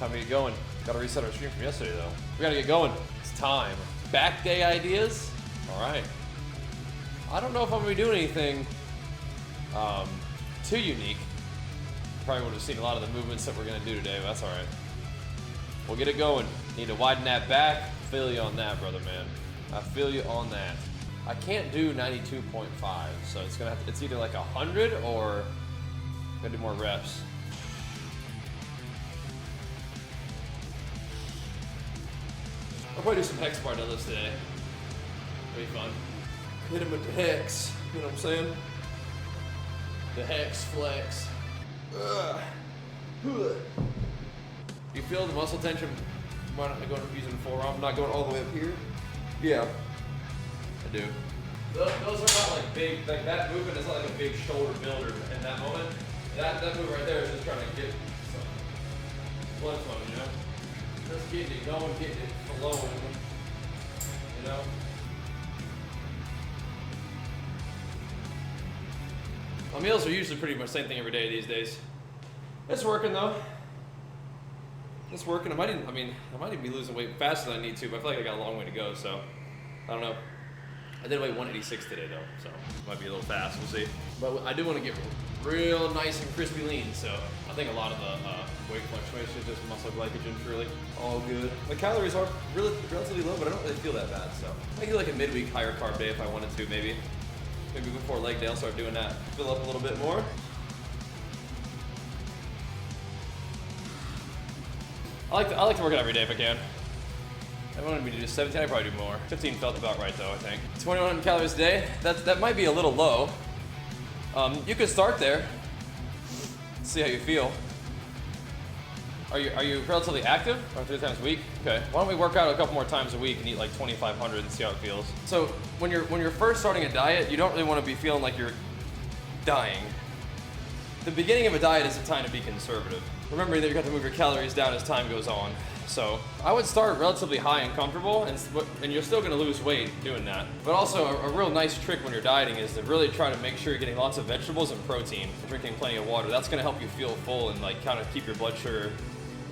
Time to get going. Gotta reset our stream from yesterday though. We gotta get going. It's time. Back day ideas? Alright. I don't know if I'm gonna be doing anything too unique. Probably would have seen a lot of the movements that we're gonna do today, but that's alright. We'll get it going. Need to widen that back. Feel you on that, brother man. I feel you on that. I can't do 92.5, so it's gonna have to, it's either like 100 or I'm gonna do more reps. I'll probably do some hex bar deadlifts today. It'll be fun. Hit him with the hex, you know what I'm saying? The hex flex. You feel the muscle tension? Why not going using the forearm? Not going all the way up here? Yeah, I do. Those are not like big, like that movement is not like a big shoulder builder in that moment. That move right there is just trying to get some blood flow, you know? Just getting it going, getting it flowing, you know? My meals are usually pretty much the same thing every day these days. It's working though. It's working. I might even be losing weight faster than I need to, but I feel like I got a long way to go, so I don't know. I did weigh 186 today though, so it might be a little fast, we'll see. But I do want to get real nice and crispy lean, so I think a lot of the weight fluctuation is just muscle glycogen, really. All good. The calories are relatively low, but I don't really feel that bad, so I could do like a midweek higher carb day if I wanted to, maybe. Maybe before leg day I'll start doing that. Fill up a little bit more. I like to work out every day if I can. I wanted me to do 17, I'd probably do more. 15 felt about right though, I think. 2,100 calories a day, that might be a little low. You could start there, see how you feel. Are you relatively active? Or 3 times a week? Okay, why don't we work out a couple more times a week and eat like 2,500 and see how it feels. So when you're first starting a diet, you don't really want to be feeling like you're dying. The beginning of a diet is a time to be conservative. Remembering that you have to move your calories down as time goes on. So I would start relatively high and comfortable, and you're still gonna lose weight doing that. But also a real nice trick when you're dieting is to really try to make sure you're getting lots of vegetables and protein, drinking plenty of water. That's gonna help you feel full and like kind of keep your blood sugar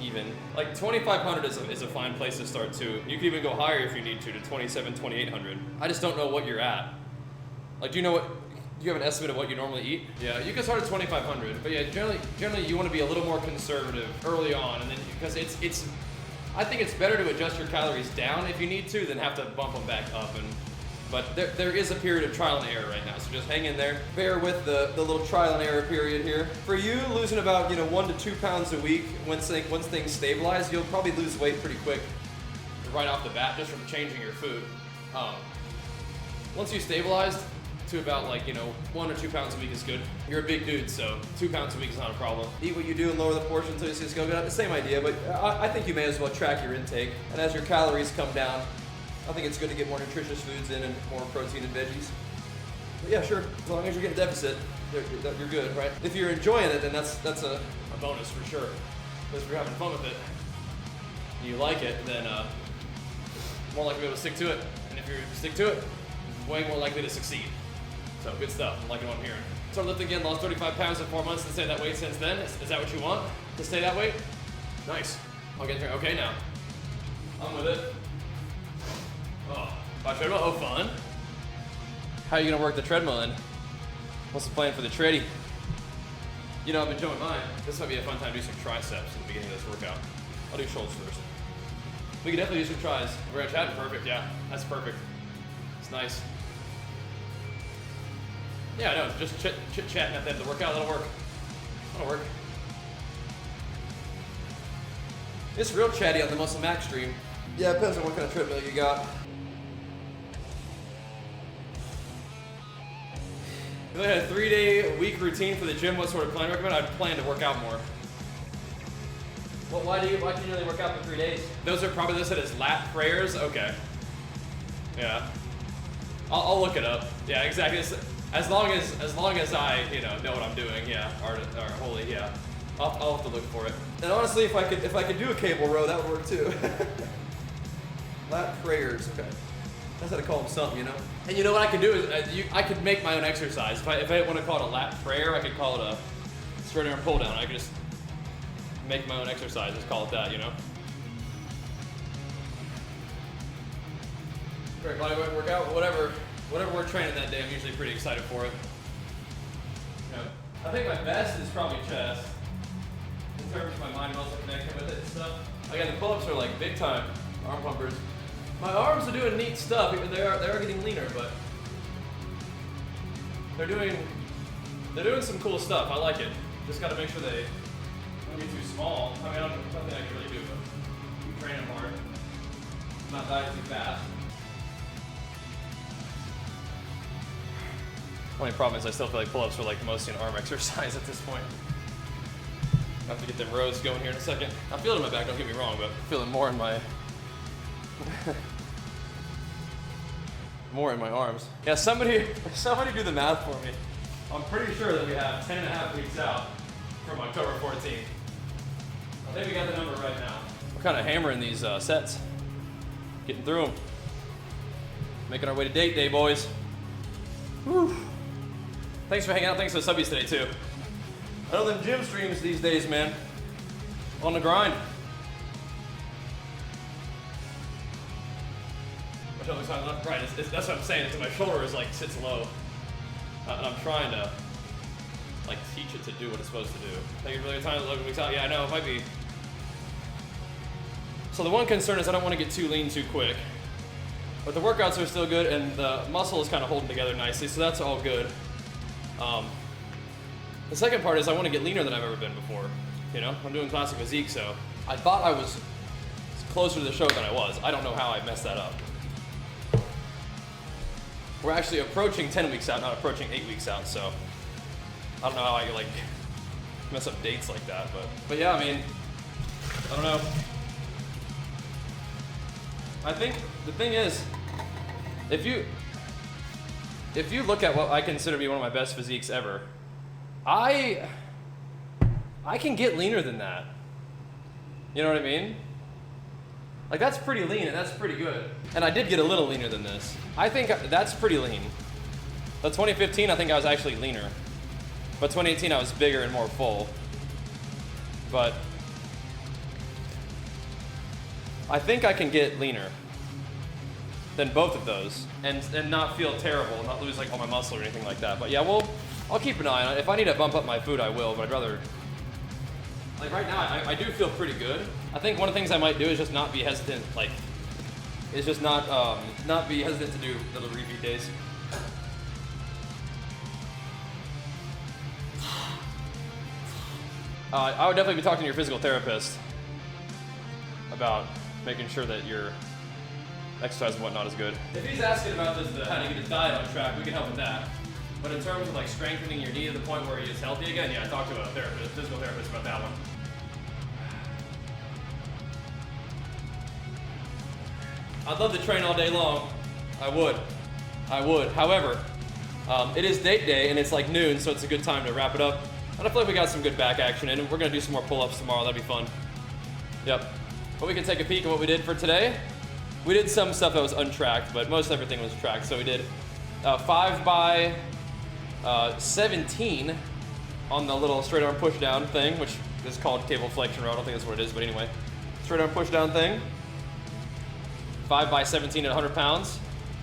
even. Like 2,500 is a fine place to start too. You can even go higher if you need to 27, 2,800. I just don't know what you're at. Like, do you have an estimate of what you normally eat? Yeah, you can start at 2,500, but yeah, generally you want to be a little more conservative early on, and then because I think it's better to adjust your calories down if you need to than have to bump them back up. But there is a period of trial and error right now, so just hang in there. Bear with the little trial and error period here. For you, losing about 1 to 2 pounds a week, once things stabilize, you'll probably lose weight pretty quick right off the bat just from changing your food. Once you stabilized to about 1 or 2 pounds a week is good. You're a big dude, so 2 pounds a week is not a problem. Eat what you do and lower the portion until you see go good. The same idea, but I think you may as well track your intake. And as your calories come down, I think it's good to get more nutritious foods in and more protein and veggies. But yeah, sure. As long as you're getting deficit, you're good, right? If you're enjoying it, then that's a bonus for sure. Because if you're having fun with it, and you like it, then more likely to be able to stick to it. And if you stick to it, way more likely to succeed. So good stuff, I'm liking what I'm hearing. So lifting again, lost 35 pounds in 4 months and stayed that weight since then. Is that what you want? To stay that weight? Nice. I'll get there. Okay now. I'm with it. Oh, by treadmill? Oh, fun. How are you gonna work the treadmill then? What's the plan for the treadie? I've been enjoying mine. This might be a fun time to do some triceps at the beginning of this workout. I'll do shoulders first. We can definitely do some tries. We're gonna chat. Perfect, yeah. That's perfect. It's nice. Yeah, no, just chit-chatting at the end of the workout, that'll work. That'll work. It's real chatty on the Muscle Max stream. Yeah, it depends on what kind of treadmill you got. If I had a 3-day-a-week routine for the gym, what sort of plan I recommend? I'd plan to work out more. Well, why can you only work out for 3 days? Those are probably listed as lat prayers? Okay. Yeah. I'll look it up. Yeah, exactly. As long as I know what I'm doing, yeah, or holy, yeah, I'll have to look for it. And honestly, if I could do a cable row, that would work too. Lat prayers, okay. That's how to call them something, And you know what I could do is I could make my own exercise. If I want to call it a lat prayer, I could call it a straight arm pull down. I could just make my own exercise, let's call it that, you know? Great bodyweight workout, whatever we're training that day, I'm usually pretty excited for it. You know, I think my best is probably chest, in terms of my mind muscle connection with it and stuff. Again, the pull-ups are like big time arm pumpers. My arms are doing neat stuff, even they are getting leaner, but they're doing some cool stuff. I like it. Just got to make sure they don't get too small. I mean, nothing I can really do, but keep training hard. Not dying too fast. Only problem is I still feel like pull-ups are like mostly an arm exercise at this point. I have to get them rows going here in a second. I feel it in my back, don't get me wrong, but I'm feeling more in my more in my arms. Yeah, somebody do the math for me. I'm pretty sure that we have 10 and a half weeks out from October 14th. I think we got the number right now. We're kind of hammering these sets. Getting through them. Making our way to date day, boys. Whew. Thanks for hanging out. Thanks for the subbies today, too. I know them gym streams these days, man. On the grind. My shoulder's on left, right. That's what I'm saying. It's my shoulder is like sits low, and I'm trying to like teach it to do what it's supposed to do. Take it really time 11 weeks out. Yeah, I know it might be. So the one concern is I don't want to get too lean too quick, but the workouts are still good, and the muscle is kind of holding together nicely, so that's all good. The second part is I want to get leaner than I've ever been before. You know, I'm doing classic physique, so I thought I was closer to the show than I was. I don't know how I messed that up. We're actually approaching 10 weeks out, not approaching 8 weeks out, so I don't know how I like mess up dates like that, but yeah, I mean, I don't know. I think the thing is, if you look at what I consider to be one of my best physiques ever, I can get leaner than that. You know what I mean? Like, that's pretty lean and that's pretty good. And I did get a little leaner than this. I think that's pretty lean. But 2015, I think I was actually leaner. But 2018, I was bigger and more full. But I think I can get leaner than both of those and not feel terrible, not lose like all my muscle or anything like that. But yeah, I'll keep an eye on it. If I need to bump up my food, I will, but I'd rather, like right now, I do feel pretty good. I think one of the things I might do is just not be hesitant, like, is just not be hesitant to do little repeat days. I would definitely be talking to your physical therapist about making sure that your exercise and whatnot is good. If he's asking about this, how to get his diet on track, we can help with that. But in terms of like strengthening your knee to the point where he is healthy again, yeah, I talked to a physical therapist about that one. I'd love to train all day long. I would. However, it is date day and it's like noon, so it's a good time to wrap it up. And I feel like we got some good back action in, and we're gonna do some more pull-ups tomorrow. That'd be fun. Yep. But we can take a peek at what we did for today. We did some stuff that was untracked, but most everything was tracked. So we did 5 by 17 on the little straight arm push down thing, which is called cable flexion row. I don't think that's what it is, but anyway. Straight arm push down thing. 5 by 17 at 100 pounds.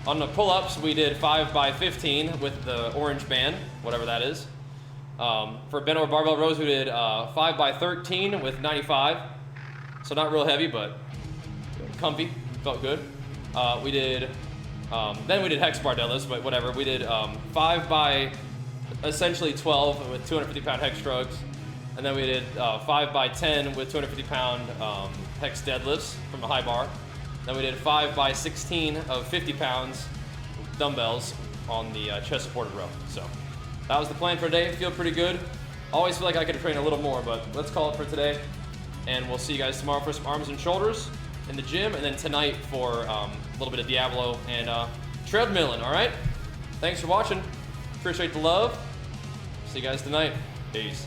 On the pull-ups, we did 5 by 15 with the orange band, whatever that is. For bent over barbell rows, we did 5 by 13 with 95. So not real heavy, but comfy, felt good. Then we did hex bar deadlifts, but whatever. We did 5 by essentially 12 with 250 pound hex strokes. And then we did 5 by 10 with 250 pound hex deadlifts from a high bar. Then we did 5 by 16 of 50 pounds dumbbells on the chest supported row. So that was the plan for today. Feel pretty good. Always feel like I could train a little more, but let's call it for today. And we'll see you guys tomorrow for some arms and shoulders in the gym, and then tonight for a little bit of Diablo and treadmilling, all right? Thanks for watching. Appreciate the love. See you guys tonight. Peace.